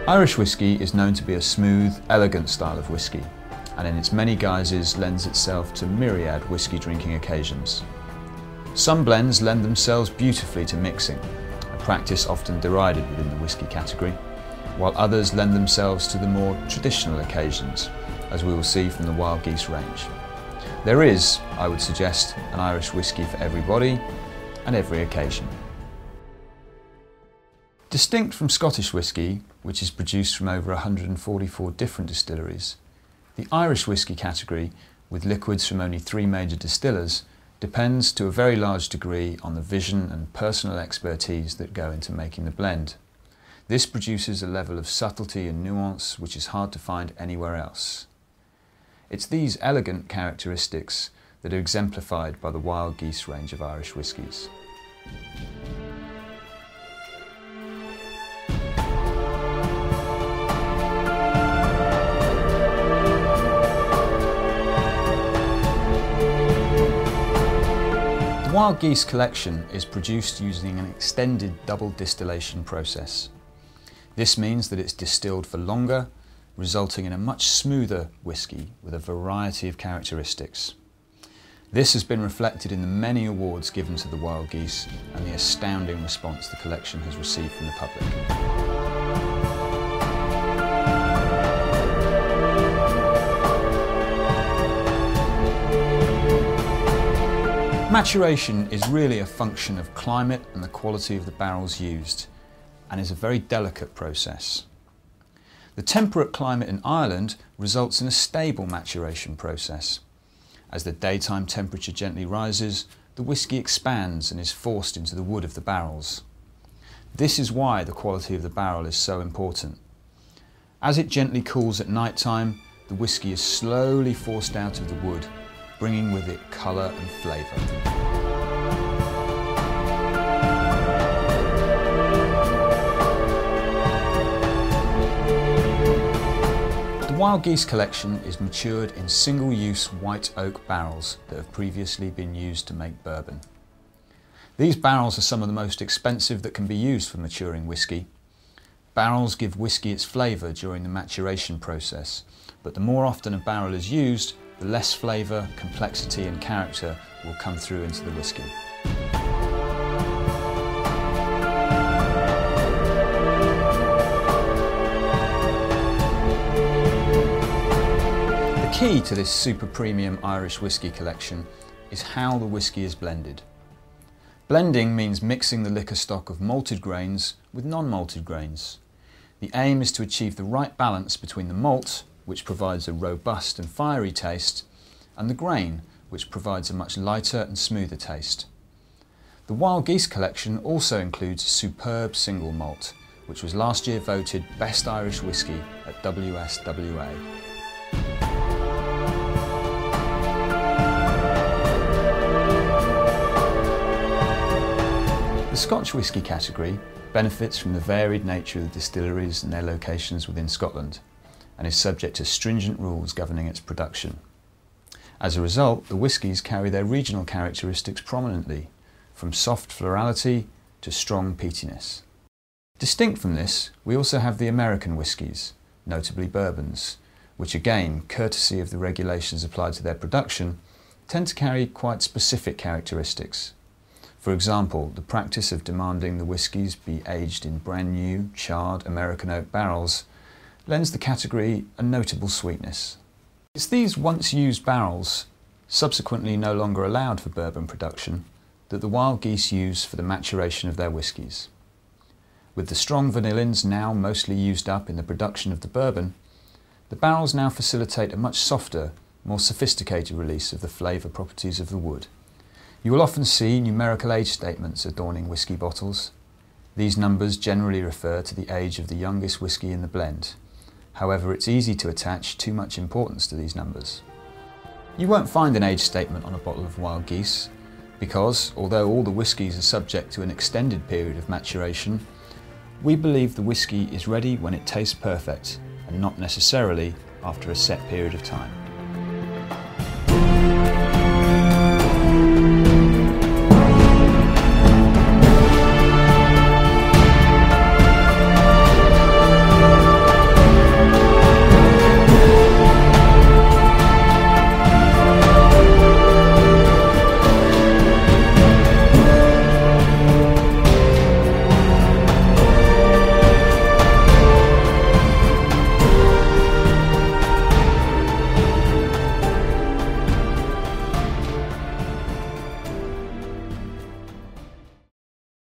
Irish whisky is known to be a smooth, elegant style of whisky, and in its many guises lends itself to myriad whisky drinking occasions. Some blends lend themselves beautifully to mixing, a practice often derided within the whisky category, while others lend themselves to the more traditional occasions, as we will see from the Wild Geese range. There is, I would suggest, an Irish whisky for everybody and every occasion. Distinct from Scottish whisky, which is produced from over 144 different distilleries, the Irish whisky category, with liquids from only 3 major distillers, depends to a very large degree on the vision and personal expertise that go into making the blend. This produces a level of subtlety and nuance which is hard to find anywhere else. It's these elegant characteristics that are exemplified by the Wild Geese range of Irish whiskies. The Wild Geese Collection is produced using an extended double distillation process. This means that it's distilled for longer, resulting in a much smoother whisky with a variety of characteristics. This has been reflected in the many awards given to the Wild Geese and the astounding response the collection has received from the public. Maturation is really a function of climate and the quality of the barrels used, and is a very delicate process. The temperate climate in Ireland results in a stable maturation process. As the daytime temperature gently rises, the whisky expands and is forced into the wood of the barrels. This is why the quality of the barrel is so important. As it gently cools at night time, the whisky is slowly forced out of the wood, bringing with it colour and flavour. The Wild Geese Collection is matured in single-use white oak barrels that have previously been used to make bourbon. These barrels are some of the most expensive that can be used for maturing whisky. Barrels give whisky its flavour during the maturation process, but the more often a barrel is used, the less flavour, complexity and character will come through into the whisky. The key to this super premium Irish whisky collection is how the whisky is blended. Blending means mixing the liquor stock of malted grains with non-malted grains. The aim is to achieve the right balance between the malt, which provides a robust and fiery taste, and the grain, which provides a much lighter and smoother taste. The Wild Geese Collection also includes a superb single malt, which was last year voted Best Irish Whisky at WSWA. The Scotch whisky category benefits from the varied nature of the distilleries and their locations within Scotland, and is subject to stringent rules governing its production. As a result, the whiskies carry their regional characteristics prominently, from soft florality to strong peatiness. Distinct from this, we also have the American whiskies, notably bourbons, which again, courtesy of the regulations applied to their production, tend to carry quite specific characteristics. For example, the practice of demanding the whiskies be aged in brand new, charred American oak barrels lends the category a notable sweetness. It's these once used barrels, subsequently no longer allowed for bourbon production, that the Wild Geese use for the maturation of their whiskies. With the strong vanillins now mostly used up in the production of the bourbon, the barrels now facilitate a much softer, more sophisticated release of the flavour properties of the wood. You will often see numerical age statements adorning whisky bottles. These numbers generally refer to the age of the youngest whisky in the blend. However, it's easy to attach too much importance to these numbers. You won't find an age statement on a bottle of Wild Geese because, although all the whiskies are subject to an extended period of maturation, we believe the whisky is ready when it tastes perfect and not necessarily after a set period of time.